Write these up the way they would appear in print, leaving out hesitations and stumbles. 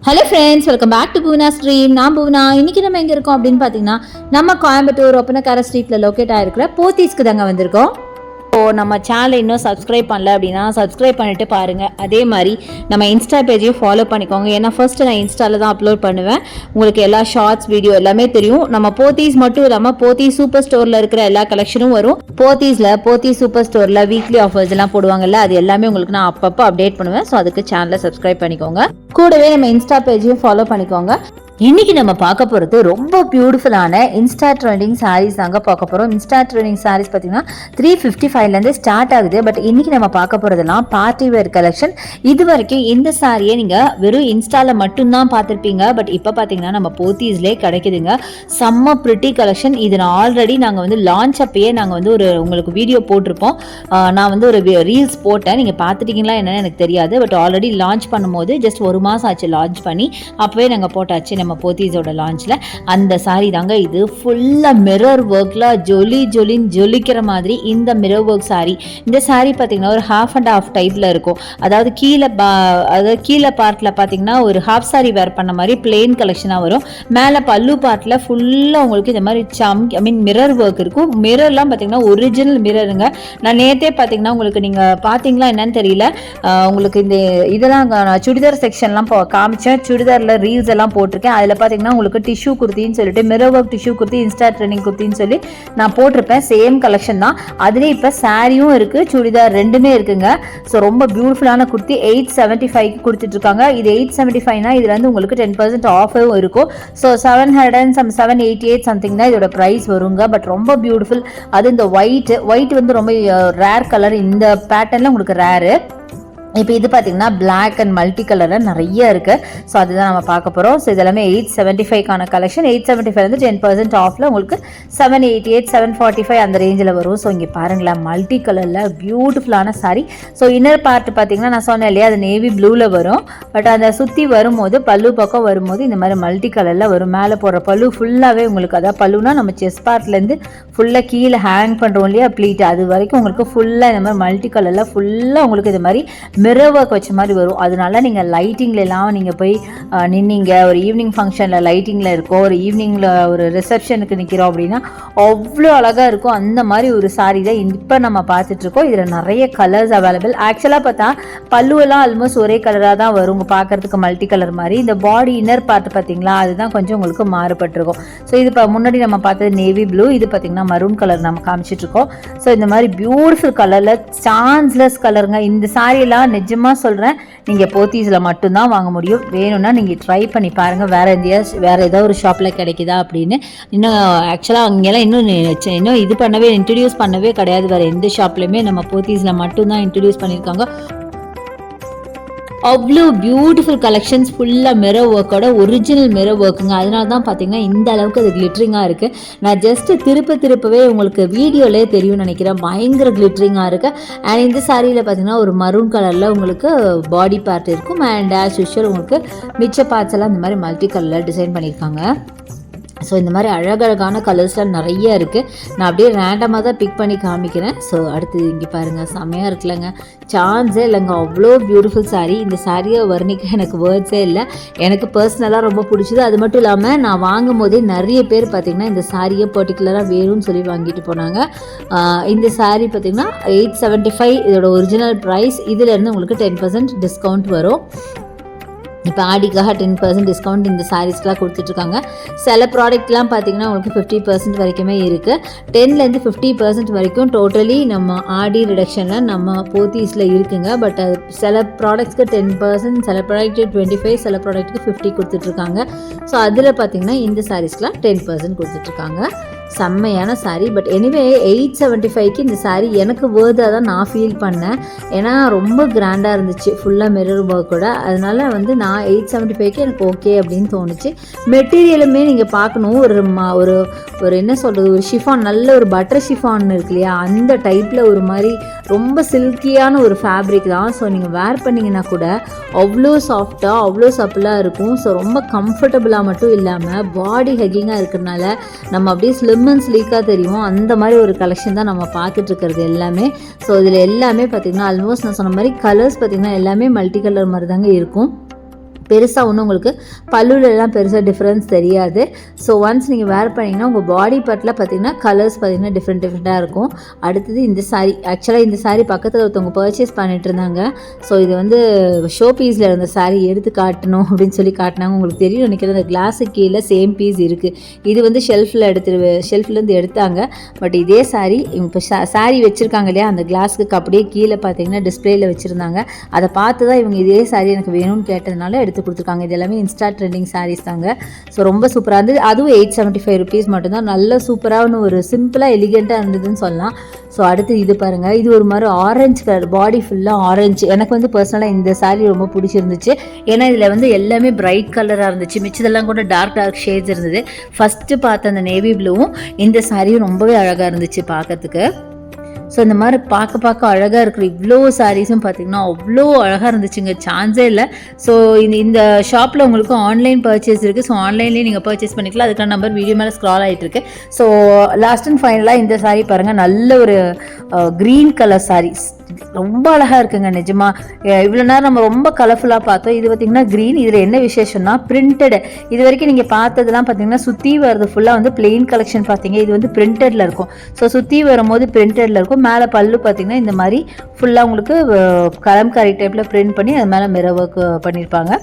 Hello friends, welcome back to Poona stream. நான் பூனா. இன்றைக்கி நம்ம எங்கே இருக்கோம் அப்படின்னு பார்த்தீங்கன்னா, நம்ம கோயம்புத்தூர் ஒப்பனக்கார ஸ்ட்ரீட்டில் லொக்கேட் ஆகிருக்கிற போத்தீஸ்க்கு தாங்க வந்திருக்கோம். ஸோ நம்ம சேனலை இன்னும் சப்ஸ்கிரைப் பண்ணல அப்படின்னா சப்ஸ்கிரைப் பண்ணிட்டு பாருங்கள். அதே மாதிரி நம்ம இன்ஸ்டா பேஜையும் ஃபாலோ பண்ணிக்கோங்க. ஏன்னா ஃபர்ஸ்ட்டு நான் இன்ஸ்டாவில் தான் அப்லோட் பண்ணுவேன். உங்களுக்கு எல்லா ஷார்ட்ஸ் வீடியோ எல்லாமே தெரியும். நம்ம போத்தீஸ் மட்டும் இல்லாமல் போத்தீஸ் சூப்பர் ஸ்டோரில் இருக்கிற எல்லா கலெக்ஷனும் வரும். போத்தீஸ் சூப்பர் ஸ்டோரில் வீக்லி ஆஃபர்ஸ் எல்லாம் போடுவாங்கல்ல, அது எல்லாமே உங்களுக்கு நான் அப்பப்போ அப்டேட் பண்ணுவேன். ஸோ அதுக்கு சேனலை சப்ஸ்கிரைப் பண்ணிக்கோங்க. கூடவே நம்ம இன்ஸ்டா பேஜையும் ஃபாலோ பண்ணிக்கோங்க. இன்னைக்கு நம்ம பார்க்க போகிறது ரொம்ப பியூட்டிஃபுல்லான இன்ஸ்டா ட்ரெண்டிங் சாரீஸ் தாங்க பார்க்க போகிறோம். இன்ஸ்டா ட்ரெண்டிங் சாரீஸ் பார்த்தீங்கன்னா 355லேருந்து ஸ்டார்ட் ஆகுது. பட் இன்னைக்கு நம்ம பார்க்க போகிறதெல்லாம் பார்ட்டி வேர் கலெக்ஷன். இது வரைக்கும் இந்த சாரியை நீங்கள் வெறும் இன்ஸ்டாவில் மட்டும்தான் பார்த்துருப்பீங்க. பட் இப்போ பார்த்தீங்கன்னா நம்ம போத்தீஸ்லேயே கிடைக்குதுங்க. செம்ம பிரிட்டி கலெக்ஷன். இது நான் ஆல்ரெடி நாங்கள் வந்து லான்ச் அப்பயே நாங்கள் வந்து ஒரு உங்களுக்கு வீடியோ போட்டிருப்போம். நான் வந்து ஒரு ரீல்ஸ் போட்டேன். நீங்கள் பார்த்துட்டீங்களா என்னன்னு எனக்கு தெரியாது. பட் ஆல்ரெடி லான்ச் பண்ணும்போது ஜஸ்ட் 1 மாதம் ஆச்சு லான்ச் பண்ணி. அப்போவே நாங்கள் போட்டாச்சு நம்ம போத்தீஸோட லான்ச்சில். அந்த சாரீ தாங்க இது. ஃபுல்லாக மிரர் ஒர்க்கில் ஜொலிக்கிற மாதிரி இந்த மிரர் ஒர்க் சாரீ. இந்த சாரீ பார்த்தீங்கன்னா ஒரு ஹாஃப் அண்ட் ஹாஃப் டைப்பில் இருக்கும். அதாவது கீழே பார்ட்டில் பார்த்தீங்கன்னா ஒரு ஹாஃப் சாரீ வேர் பண்ண மாதிரி பிளெயின் கலெக்ஷனாக வரும். மேலே பல்லு பார்ட்டில் ஃபுல்லாக உங்களுக்கு இந்த மாதிரி மிரர் ஒர்க் இருக்கும். மிரர்லாம் பார்த்தீங்கன்னா ஒரிஜினல் மிரருங்க. நான் நேற்றே பார்த்தீங்கன்னா உங்களுக்கு நீங்கள் பார்த்தீங்களா என்னன்னு தெரியல, உங்களுக்கு இந்த இதெல்லாம் சுடிதார் செக்ஷன்லாம் காமிச்சேன். சுடிதாரில் ரீல்ஸ் எல்லாம் போட்டிருக்கேன். அதில் பார்த்தீங்கன்னா உங்களுக்கு டிஷ்யூ குர்த்தின்னு சொல்லிட்டு mirror work tissue kurti, Insta trending குர்த்தின்னு சொல்லி நான் போட்டிருப்பேன். சேம் கலெக்ஷன் தான். அதுலேயே இப்போ சாரியும் இருக்குது, சுடிதார் ரெண்டுமே இருக்குங்க. ஸோ ரொம்ப பியூட்டிஃபுல்லான குர்த்தி 875 கொடுத்துட்டு இருக்காங்க. இது 875னா இதில் வந்து உங்களுக்கு 10% ஆஃபரும் இருக்கும். ஸோ 788 சம்திங் தான் இதோட ப்ரைஸ் வருங்க. பட் ரொம்ப பியூட்டிஃபுல். அது இந்த ஒயிட் வந்து ரொம்ப ரேர் கலர். இந்த பேட்டர்னில் உங்களுக்கு ரேரு. இப்போ இது பார்த்தீங்கன்னா பிளாக் அண்ட் மல்டி கலரில் நிறைய இருக்குது. ஸோ அதுதான் நம்ம பார்க்க போகிறோம். ஸோ இதெல்லாமே 875க்கான கலெக்ஷன். 875 வந்து 10% ஆஃபில் உங்களுக்கு 788 745 அந்த ரேஞ்சில் வரும். ஸோ இங்கே பாருங்களேன், மல்டி கலரில் பியூட்டிஃபுல்லான சாரீ. ஸோ இன்னர் பார்ட் பார்த்தீங்கன்னா நான் சொன்னேன் இல்லையா, அது நேவி ப்ளூவில் வரும். பட் அதை சுற்றி வரும்போது பல்லு பக்கம் வரும்போது இந்த மாதிரி மல்டி கலரில் வரும். மேலே போடுற பல்லு ஃபுல்லாகவே உங்களுக்கு, அதாவது பல்லுனா நம்ம செஸ்ட் பார்ட்லேருந்து ஃபுல்லாக கீழே ஹேங் பண்ணுறோம் இல்லையா ப்ளீட், அது வரைக்கும் உங்களுக்கு ஃபுல்லாக இந்த மாதிரி மல்டி கலரில் ஃபுல்லாக உங்களுக்கு இது மாதிரி மிரர் ஒர்க் வச்ச மாதிரி வரும். அதனால நீங்கள் லைட்டிங்லாம் நீங்கள் போய் நின்னீங்க, ஒரு ஈவினிங் ஃபங்க்ஷனில் லைட்டிங்கில் இருக்கோ, ஒரு ஈவினிங்கில் ஒரு ரிசப்ஷனுக்கு நிற்கிறோம் அப்படின்னா அவ்வளோ அழகாக இருக்கும். அந்த மாதிரி ஒரு சாரீ தான் இப்போ நம்ம பார்த்துட்ருக்கோம். இதில் நிறைய கலர்ஸ் அவைலபிள். ஆக்சுவலாக பார்த்தா பல்லுவெல்லாம் ஆல்மோஸ்ட் ஒரே கலராக தான் வரும். உங்கள் பார்க்குறதுக்கு மல்டி கலர் மாதிரி. இந்த பாடி இன்னர் பார்ட் பார்த்தீங்களா, அதுதான் கொஞ்சம் உங்களுக்கு மாறுபட்டிருக்கும். ஸோ இது இப்போ முன்னாடி நம்ம பார்த்தது நேவி ப்ளூ, இது பார்த்திங்கன்னா மரூன் கலர் நம்ம காமிச்சிட்ருக்கோம். ஸோ இந்த மாதிரி பியூட்டிஃபுல் கலரில் சான்ஸ்லெஸ் கலருங்க. இந்த சாரியெல்லாம் நிஜமாக சொல்கிறேன், நீங்கள் போத்தீஸில் மட்டும்தான் வாங்க முடியும். வேணும்னா நீங்கள் ட்ரை பண்ணி பாருங்கள், வேறு ஏதோ ஒரு ஷாப்பில் கிடைக்குதா அப்படின்னு. இன்னும் ஆக்சுவலாக அங்கெல்லாம் இன்னும் இது இன்ட்ரடியூஸ் பண்ணவே கிடையாது. வேறு எந்த ஷாப்லையுமே நம்ம போத்தீஸில் மட்டும்தான் இன்ட்ரடியூஸ் பண்ணியிருக்காங்க. அவ்வளோ பியூட்டிஃபுல் கலெக்ஷன்ஸ், ஃபுல்லாக மிரர் ஒர்க்கோட ஒரிஜினல் மிரர் ஒர்க்குங்க. அதனால தான் பார்த்தீங்கன்னா இந்த அளவுக்கு அது கிளிட்ரிங்காக இருக்குது. நான் ஜஸ்ட்டு திருப்பவே உங்களுக்கு வீடியோலே தெரியும்னு நினைக்கிறேன். பயங்கர கிளிட்ரிங்காக இருக்குது. அண்ட் இந்த சாரியில் பார்த்தீங்கன்னா ஒரு மரூன் கலரில் உங்களுக்கு பாடி பார்ட் இருக்கும். அண்ட் ஆஸ் யூஷுவல் உங்களுக்கு மிச்ச பார்ட்ஸ் எல்லாம் இந்த மாதிரி மல்டி கலரில் டிசைன் பண்ணியிருக்காங்க. ஸோ இந்த மாதிரி அழகழகான கலர்ஸ்லாம் நிறைய இருக்குது. நான் அப்படியே ரேண்டமாக தான் பிக் பண்ணி காமிக்கிறேன். ஸோ அடுத்து இங்கே பாருங்கள், செம்மையாக இருக்குல்லங்க, சான்ஸே இல்லைங்க. அவ்வளோ பியூட்டிஃபுல் சாரீ. இந்த சாரியை வர்ணிக்க எனக்கு வேர்ட்ஸே இல்லை. எனக்கு பர்சனலாக ரொம்ப பிடிச்சது. அது மட்டும் இல்லாமல் நான் வாங்கும் போதே நிறைய பேர் பார்த்திங்கன்னா இந்த சாரியை பர்டிகுலராக வேணும்னு சொல்லி வாங்கிட்டு போனாங்க. இந்த சாரீ பார்த்திங்கன்னா 875 இதோட ஒரிஜினல் ப்ரைஸ். இதிலேருந்து உங்களுக்கு 10% டிஸ்கவுண்ட் வரும். இப்போ ஆடிக்காக 10% டிஸ்கவுண்ட் இந்த சாரீஸ்க்கெலாம் கொடுத்துட்ருக்காங்க. சில ப்ராடக்ட்லாம் பார்த்தீங்கன்னா உங்களுக்கு 50% வரைக்குமே இருக்குது. 10லேருந்து 50% வரைக்கும் டோட்டலி நம்ம ஆடி ரிடக்ஷனில் நம்ம போத்தீஸில் இருக்குங்க. பட் சில ப்ராடக்ட்ஸ்க்கு 10%, சில ப்ராடக்ட்டு 25%, சில ப்ராடக்ட்டுக்கு 50 கொடுத்துட்ருக்காங்க. ஸோ அதில் பார்த்தீங்கன்னா இந்த சாரீஸ்க்கெலாம் 10% கொடுத்துட்ருக்காங்க. செம்மையான சாரீ. பட் எனிவே 875க்கு இந்த சாரீ எனக்கு வேர்தாக தான் நான் ஃபீல் பண்ணேன். ஏன்னா ரொம்ப கிராண்டாக இருந்துச்சு, ஃபுல்லாக மிரர் ஒர்க்கோட. அதனால வந்து நான் 875க்கு எனக்கு ஓகே அப்படின்னு தோணுச்சு. மெட்டீரியலுமே நீங்கள் பார்க்கணும், ஒரு என்ன சொல்கிறது, ஒரு ஷிஃபான், நல்ல ஒரு பட்டர் ஷிஃபான் இருக்கு இல்லையா, அந்த டைப்பில் ஒரு மாதிரி ரொம்ப சில்கியான ஒரு ஃபேப்ரிக் தான். ஸோ நீங்கள் வேர் பண்ணிங்கன்னா கூட அவ்வளோ சாஃப்டாக அவ்வளோ சப்பிளாக இருக்கும். ஸோ ரொம்ப கம்ஃபர்டபுளாக மட்டும் இல்லாமல் பாடி ஹக்கிங்காக இருக்கிறதுனால நம்ம அப்படியே ஸ்லிம் அண்ட் ஸ்லீக்காக தெரியும். அந்த மாதிரி ஒரு கலெக்ஷன் தான் நம்ம பார்த்துட்டு இருக்கிறது எல்லாமே. ஸோ இதில் எல்லாமே பார்த்திங்கன்னா ஆல்மோஸ்ட் நான் சொன்ன மாதிரி கலர்ஸ் பார்த்திங்கன்னா எல்லாமே மல்டி கலர் மாதிரி தாங்க இருக்கும். பெருசாக ஒன்றும் உங்களுக்கு பல்லுலலாம் பெருசாக டிஃப்ரென்ஸ் தெரியாது. ஸோ ஒன்ஸ் நீங்கள் வேர் பண்ணிங்கன்னா உங்கள் பாடி பார்ட்டில் பார்த்தீங்கன்னா கலர்ஸ் பார்த்தீங்கன்னா டிஃப்ரெண்ட்டாக இருக்கும். அடுத்தது இந்த சாரீ, ஆக்சுவலாக இந்த சாரீ பக்கத்தில் ஒருத்தவங்க பர்ச்சேஸ் பண்ணிட்டு இருந்தாங்க. ஸோ இது வந்து ஷோ பீஸில் இருந்த சாரீ எடுத்து காட்டணும் அப்படின்னு சொல்லி காட்டினாங்க. உங்களுக்கு தெரியும் நினைக்கிறேன், அந்த கிளாஸுக்கு கீழே சேம் பீஸ் இருக்குது. இது வந்து ஷெல்ஃப்லேருந்து எடுத்தாங்க. பட் இதே சாரீ இப்போ சாரீ வச்சுருக்காங்க இல்லையா, அந்த கிளாஸுக்கு அப்படியே கீழே பார்த்தீங்கன்னா டிஸ்பிளேயில் வச்சுருந்தாங்க. அதை பார்த்து தான் இவங்க இதே சாரீ எனக்கு வேணும்னு கேட்டதுனால எடுத்து கொடுத்துருக்காங்க. இது எல்லாமே இன்ஸ்டா ட்ரெண்டிங் சாரீஸ் தாங்க. ஸோ ரொம்ப சூப்பராக இருந்தது. அதுவும் 875 rupees மட்டும்தான். நல்ல சூப்பரான ஒரு சிம்பிளாக எலிகெண்ட்டாக இருந்ததுன்னு சொல்லலாம். ஸோ அடுத்து இது பாருங்கள், இது ஒரு மாதிரி ஆரஞ்சு கலர், பாடி ஃபுல்லாக ஆரஞ்சு. எனக்கு வந்து பர்சனலாக இந்த சாரீ ரொம்ப பிடிச்சிருந்துச்சு. ஏன்னா இதில் வந்து எல்லாமே பிரைட் கலராக இருந்துச்சு, மிச்சதெல்லாம் கூட டார்க் ஷேட்ஸ் இருந்தது. ஃபஸ்ட்டு பார்த்த அந்த நேவி ப்ளூவும் இந்த சாரியும் ரொம்பவே அழகாக இருந்துச்சு பார்க்கறதுக்கு. ஸோ இந்த மாதிரி பார்க்க அழகாக இருக்கிற இவ்வளோ சாரீஸும் பார்த்திங்கன்னா அவ்வளோ அழகாக இருந்துச்சுங்க, சான்ஸே இல்லை. ஸோ இந்த ஷாப்பில் உங்களுக்கு ஆன்லைன் பர்ச்சேஸ் இருக்குது. ஸோ ஆன்லைன்லேயே நீங்கள் பர்ச்சேஸ் பண்ணிக்கலாம். அதுக்கான நம்பர் வீடியோ மேலே ஸ்க்ரால் ஆகிட்டு இருக்கு. ஸோ லாஸ்ட் அண்ட் ஃபைனலாக இந்த சாரீ பாருங்கள், நல்ல ஒரு க்ரீன் கலர் சாரீஸ், ரொம்ப அழகாக இருக்குங்க நிஜமாக. இவ்வளோ நேரம் நம்ம ரொம்ப கலர்ஃபுல்லாக பார்த்தோம். இது பார்த்திங்கன்னா க்ரீன். இதில் என்ன விசேஷம்னா பிரிண்டட். இது வரைக்கும் நீங்கள் பார்த்ததெல்லாம் பார்த்தீங்கன்னா சுற்றி வருது ஃபுல்லாக வந்து பிளெயின் கலெக்ஷன் பார்த்தீங்க. இது வந்து பிரிண்டடில் இருக்கும். ஸோ சுற்றி வரும்போது பிரிண்டடில் இருக்கும். மேலே பல்லு பார்த்திங்கன்னா இந்த மாதிரி ஃபுல்லாக உங்களுக்கு கலம்காரி டைப்பில் பிரிண்ட் பண்ணி அது மேலே மிரர் ஒர்க் பண்ணியிருப்பாங்க.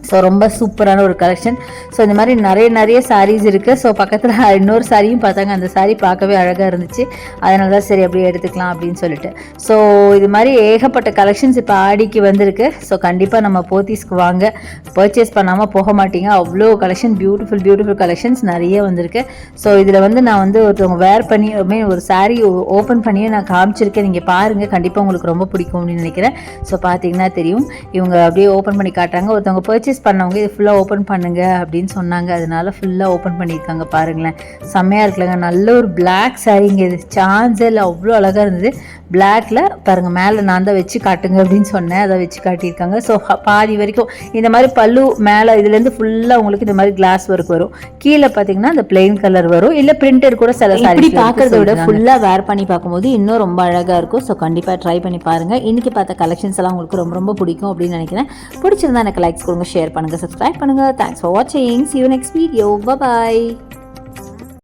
ஸோ ரொம்ப சூப்பரான ஒரு கலெக்ஷன். ஸோ இந்த மாதிரி நிறைய சாரீஸ் இருக்குது. ஸோ பக்கத்தில் இன்னொரு சாரியும் பார்த்தாங்க. அந்த சாரீ பார்க்கவே அழகாக இருந்துச்சு. அதனால தான் சரி அப்படியே எடுத்துக்கலாம் அப்படின்னு சொல்லிட்டு. ஸோ இது மாதிரி ஏகப்பட்ட கலெக்ஷன்ஸ் இப்போ ஆடிக்கு வந்திருக்கு. ஸோ கண்டிப்பாக நம்ம போத்தீஸ்க்கு வாங்க, பர்ச்சேஸ் பண்ணாமல் போக மாட்டீங்க. அவ்வளோ கலெக்ஷன், பியூட்டிஃபுல் கலெக்ஷன்ஸ் நிறைய வந்திருக்கு. ஸோ இதில் வந்து நான் வந்து ஒருத்தவங்க வேர் பண்ணி ஒரு சாரீ ஓப்பன் பண்ணியே நான் காமிச்சிருக்கேன். நீங்கள் பாருங்கள், கண்டிப்பாக உங்களுக்கு ரொம்ப பிடிக்கும் அப்படின்னு நினைக்கிறேன். ஸோ பார்த்தீங்கன்னா தெரியும், இவங்க அப்படியே ஓப்பன் பண்ணி காட்டுறாங்க. ஒருத்தவங்க பர்ச்சேஸ் பண்ணவங்க இது ஃபுல்லாக ஓப்பன் பண்ணுங்க அப்படின்னு சொன்னாங்க. அதனால ஃபுல்லாக ஓப்பன் பண்ணியிருக்காங்க. பாருங்களேன், செம்மையாக இருக்குல்லங்க. நல்ல ஒரு பிளாக் சாரீங்க, இது சான்ஸே இல்லை, அவ்வளோ அழகாக இருந்தது. பிளாக்ல பாருங்கள், மேலே நான் தான் வச்சு காட்டுங்க அப்படின்னு சொன்னேன், அதை வச்சு காட்டியிருக்காங்க. ஸோ பாதி வரைக்கும் இந்த மாதிரி பல்லு மேலே இதுலேருந்து ஃபுல்லாக உங்களுக்கு இந்த மாதிரி கிளாஸ் ஒர்க் வரும். கீழே பார்த்தீங்கன்னா இந்த பிளெயின் கலர் வரும், இல்லை பிரிண்டட் கூட சில சாரி பார்க்கறத விட ஃபுல்லாக வேர் பண்ணி பார்க்கும்போது இன்னும் ரொம்ப அழகாக இருக்கும். ஸோ கண்டிப்பாக ட்ரை பண்ணி பாருங்கள். இன்றைக்கி பார்த்த கலெக்ஷன்ஸ் எல்லாம் உங்களுக்கு ரொம்ப பிடிக்கும் அப்படின்னு நினைக்கிறேன். பிடிச்சிருந்தா எனக்கு லைக்ஸ் கொடுங்க, ஷேர் பண்ணுங்கள், சப்ஸ்கிரைப் பண்ணுங்கள். தேங்க்ஸ் ஃபார் வாட்சிங். See you next video. Bye bye.